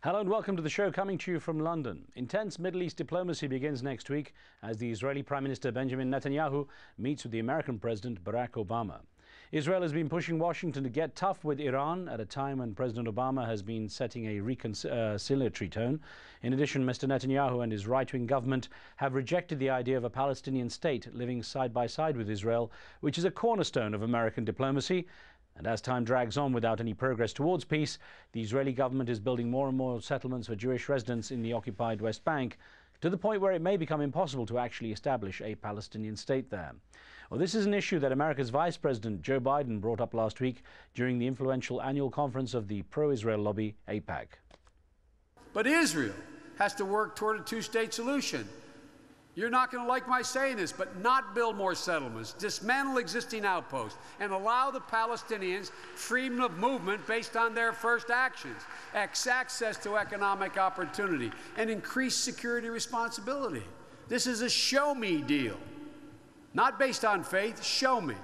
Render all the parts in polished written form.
Hello and welcome to the show, coming to you from London. Intense Middle East diplomacy begins next week as the Israeli Prime Minister Benjamin Netanyahu meets with the American President Barack Obama. Israel has been pushing Washington to get tough with Iran at a time when President Obama has been setting a reconciliatory tone. In addition, Mr. Netanyahu and his right-wing government have rejected the idea of a Palestinian state living side by side with Israel, which is a cornerstone of American diplomacy. And as time drags on without any progress towards peace, the Israeli government is building more and more settlements for Jewish residents in the occupied West Bank, to the point where it may become impossible to actually establish a Palestinian state there. Well, this is an issue that America's Vice President Joe Biden brought up last week during the influential annual conference of the pro-Israel lobby, AIPAC. But Israel has to work toward a two-state solution. You're not going to like my saying this, but not build more settlements, dismantle existing outposts, and allow the Palestinians freedom of movement based on their first actions, access to economic opportunity, and increased security responsibility. This is a show-me deal, not based on faith. Show me.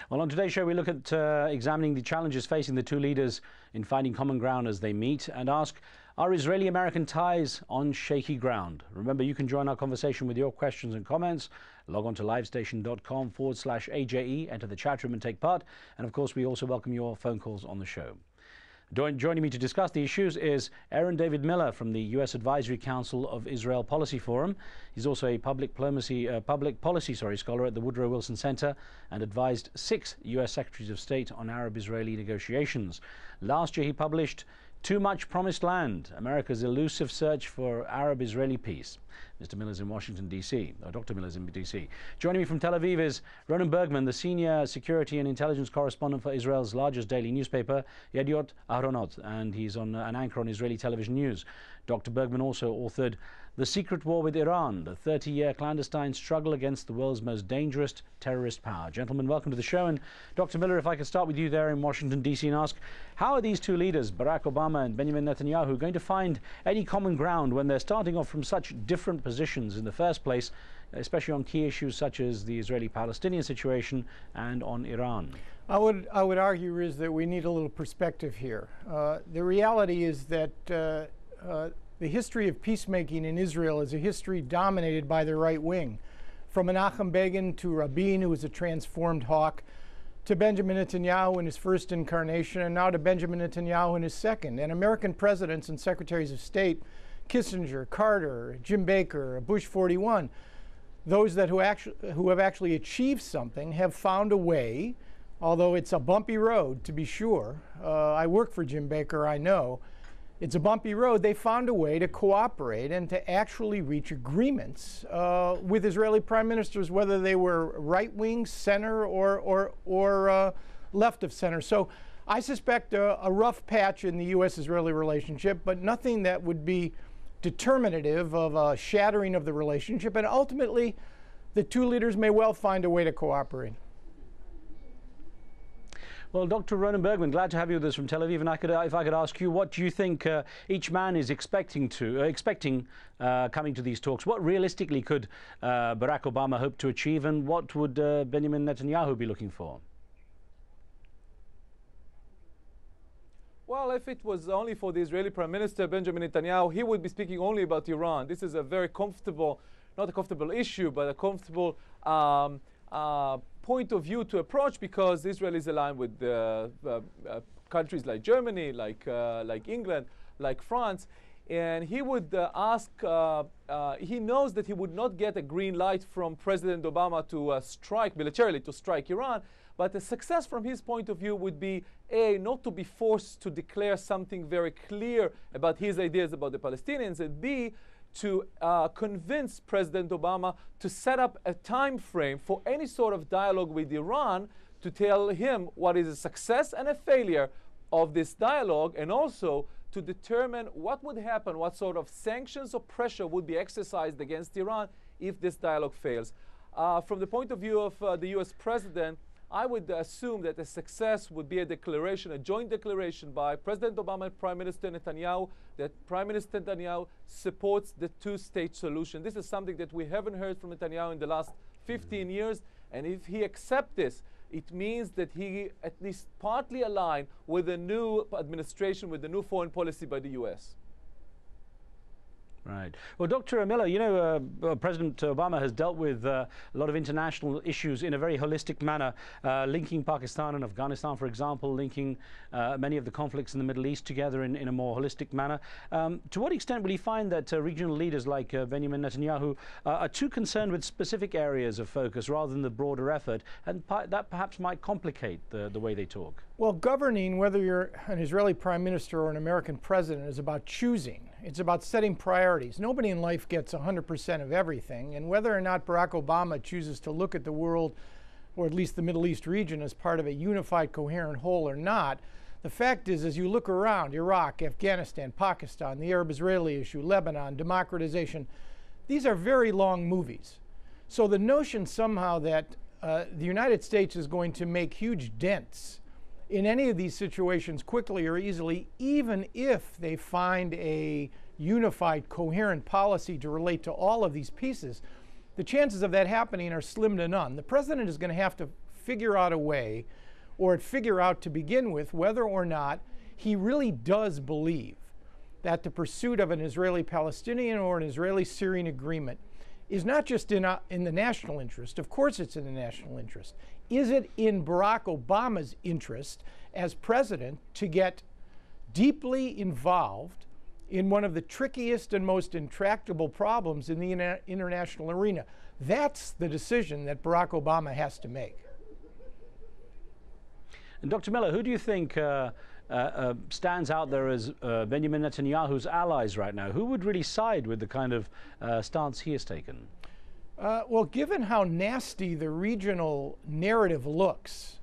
Well, on today's show, we look at examining the challenges facing the two leaders in finding common ground as they meet, and ask, are Israeli-American ties on shaky ground? Remember, you can join our conversation with your questions and comments. Log on to livestation.com/AJE, enter the chat room and take part. And of course, we also welcome your phone calls on the show. Joining me to discuss the issues is Aaron David Miller from the U.S. Advisory Council of Israel Policy Forum. He's also a public policy scholar at the Woodrow Wilson Center and advised 6 U.S. Secretaries of State on Arab-Israeli negotiations. Last year, he published Too Much Promised Land, America's Elusive Search for Arab-Israeli Peace. Mr. Miller's in Washington, D.C., or Dr. Miller's in D.C. Joining me from Tel Aviv is Ronen Bergman, the senior security and intelligence correspondent for Israel's largest daily newspaper, Yediot Ahronot, and he's an anchor on Israeli television news. Dr. Bergman also authored The Secret War with Iran, the 30-year clandestine struggle against the world's most dangerous terrorist power. Gentlemen, welcome to the show. And Dr. Miller, if I could start with you there in Washington, D.C. and ask, how are these two leaders, Barack Obama and Benjamin Netanyahu, going to find any common ground when they're starting off from such different positions in the first place, especially on key issues such as the Israeli-Palestinian situation and on Iran? I would argue, Riz, that we need a little perspective here. The reality is that the history of peacemaking in Israel is a history dominated by the right wing. From Menachem Begin to Rabin, who was a transformed hawk, to Benjamin Netanyahu in his first incarnation, and now to Benjamin Netanyahu in his second. And American presidents and secretaries of state, Kissinger, Carter, Jim Baker, Bush 41, those who have actually achieved something have found a way, although it's a bumpy road, to be sure. I work for Jim Baker, I know. It's a bumpy road. They found a way to cooperate and to actually reach agreements with Israeli prime ministers, whether they were right-wing, center, or left of center. So I suspect a rough patch in the U.S.-Israeli relationship, but nothing that would be determinative of a shattering of the relationship. And ultimately, the two leaders may well find a way to cooperate. Well, Dr. Ronen Bergman, glad to have you with us from Tel Aviv. And if I could ask you, what do you think each man is expecting coming to these talks? What realistically could Barack Obama hope to achieve, and what would Benjamin Netanyahu be looking for? Well, if it was only for the Israeli Prime Minister, Benjamin Netanyahu, he would be speaking only about Iran. This is a very comfortable, not a comfortable issue, but a comfortable point of view to approach, because Israel is aligned with countries like Germany, like England, like France. And he would he knows that he would not get a green light from President Obama to strike militarily, to strike Iran. But the success from his point of view would be, A, not to be forced to declare something very clear about his ideas about the Palestinians, and B, to convince President Obama to set up a time frame for any sort of dialogue with Iran, to tell him what is a success and a failure of this dialogue, and also to determine what would happen, what sort of sanctions or pressure would be exercised against Iran if this dialogue fails. From the point of view of the US president, I would assume that a success would be a declaration, a joint declaration by President Obama and Prime Minister Netanyahu, that Prime Minister Netanyahu supports the two-state solution. This is something that we haven't heard from Netanyahu in the last 15 years. And if he accepts this, it means that he at least partly aligned with the new administration, with the new foreign policy by the US. Right. Well, Dr. Miller, you know, President Obama has dealt with a lot of international issues in a very holistic manner, linking Pakistan and Afghanistan, for example, linking many of the conflicts in the Middle East together in a more holistic manner. To what extent will he find that regional leaders like Benjamin Netanyahu are too concerned with specific areas of focus rather than the broader effort, and that perhaps might complicate the way they talk? Well, governing, whether you're an Israeli prime minister or an American president, is about choosing. It's about setting priorities. Nobody in life gets 100% of everything, and whether or not Barack Obama chooses to look at the world, or at least the Middle East region, as part of a unified, coherent whole or not, the fact is, as you look around, Iraq, Afghanistan, Pakistan, the Arab-Israeli issue, Lebanon, democratization, these are very long movies. So the notion somehow that the United States is going to make huge dents in any of these situations quickly or easily, even if they find a unified, coherent policy to relate to all of these pieces, the chances of that happening are slim to none. The president is going to have to figure out a way, or figure out to begin with, whether or not he really does believe that the pursuit of an Israeli-Palestinian or an Israeli-Syrian agreement is not just in the national interest. Of course it's in the national interest. Is it in Barack Obama's interest as president to get deeply involved in one of the trickiest and most intractable problems in the international arena? That's the decision that Barack Obama has to make. And Dr. Miller, who do you think stands out there as Benjamin Netanyahu's allies right now? Who would really side with the kind of stance he has taken? Well, given how nasty the regional narrative looks,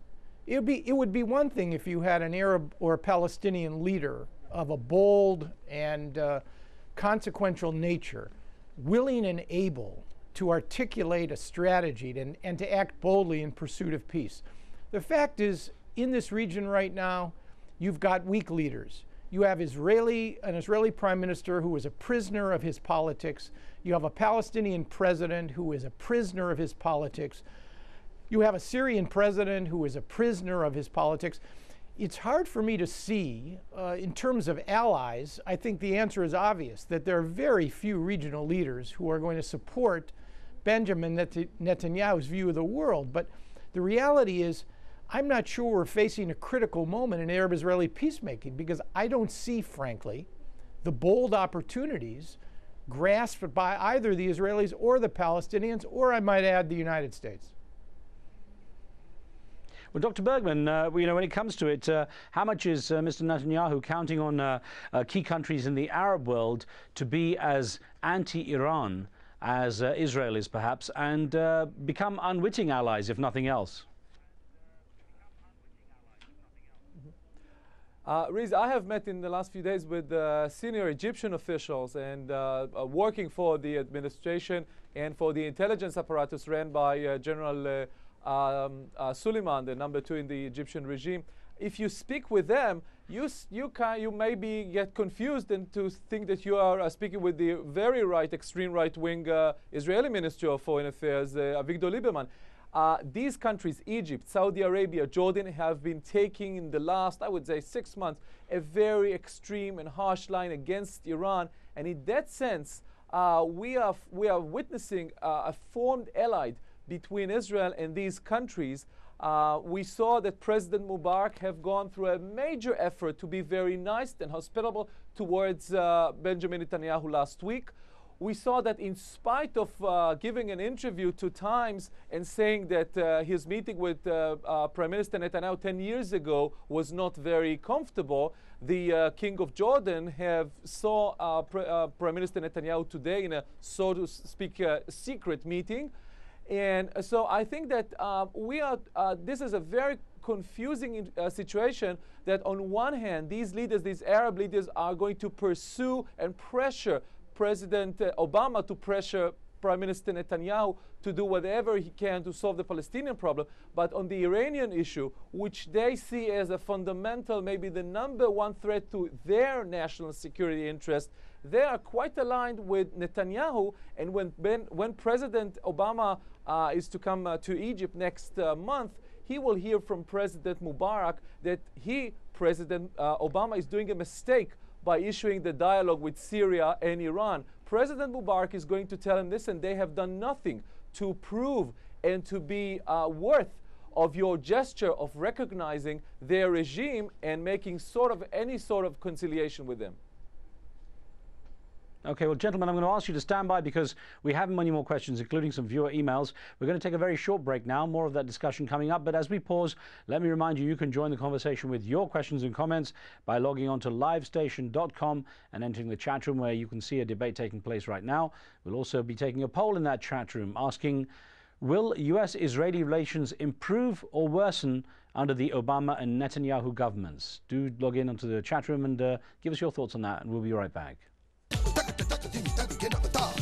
it would be one thing if you had an Arab or a Palestinian leader of a bold and consequential nature, willing and able to articulate a strategy and to act boldly in pursuit of peace. The fact is, in this region right now, you've got weak leaders. You have an Israeli prime minister who is a prisoner of his politics. You have a Palestinian president who is a prisoner of his politics. You have a Syrian president who is a prisoner of his politics. It's hard for me to see, in terms of allies, I think the answer is obvious, that there are very few regional leaders who are going to support Benjamin Netanyahu's view of the world. But the reality is, I'm not sure we're facing a critical moment in Arab-Israeli peacemaking, because I don't see, frankly, the bold opportunities grasped by either the Israelis or the Palestinians, or I might add, the United States. Well, Dr. Bergman, you know, when it comes to it, how much is Mr. Netanyahu counting on key countries in the Arab world to be as anti-Iran as Israel is, perhaps, and become unwitting allies, if nothing else? Riz, I have met in the last few days with senior Egyptian officials and working for the administration and for the intelligence apparatus ran by General Suleiman, the #2 in the Egyptian regime. If you speak with them, you maybe get confused and to think that you are speaking with the very right, extreme right-wing Israeli Minister of Foreign Affairs, Avigdor Lieberman. These countries, Egypt, Saudi Arabia, Jordan, have been taking in the last, I would say, 6 months, a very extreme and harsh line against Iran. And in that sense, we are witnessing a formed ally between Israel and these countries. We saw that President Mubarak have gone through a major effort to be very nice and hospitable towards Benjamin Netanyahu last week. We saw that in spite of giving an interview to Times and saying that his meeting with Prime Minister Netanyahu 10 years ago was not very comfortable, the King of Jordan saw Prime Minister Netanyahu today in a, so to speak, secret meeting. And so I think that this is a very confusing situation, that on one hand, these leaders, these Arab leaders, are going to pursue and pressure President Obama to pressure Prime Minister Netanyahu to do whatever he can to solve the Palestinian problem. But on the Iranian issue, which they see as a fundamental, maybe the #1 threat to their national security interest, they are quite aligned with Netanyahu. And when President Obama is to come to Egypt next month, he will hear from President Mubarak that President Obama, is doing a mistake by issuing the dialogue with Syria and Iran. President Mubarak is going to tell him, listen, they have done nothing to prove and to be worth of your gesture of recognizing their regime and making any sort of conciliation with them. Okay, well, gentlemen, I'm going to ask you to stand by because we have many more questions, including some viewer emails. We're going to take a very short break now, more of that discussion coming up. But as we pause, let me remind you, you can join the conversation with your questions and comments by logging on to livestation.com and entering the chat room where you can see a debate taking place right now. We'll also be taking a poll in that chat room asking, will US-Israeli relations improve or worsen under the Obama and Netanyahu governments? Do log in onto the chat room and give us your thoughts on that, and we'll be right back. Get up the top.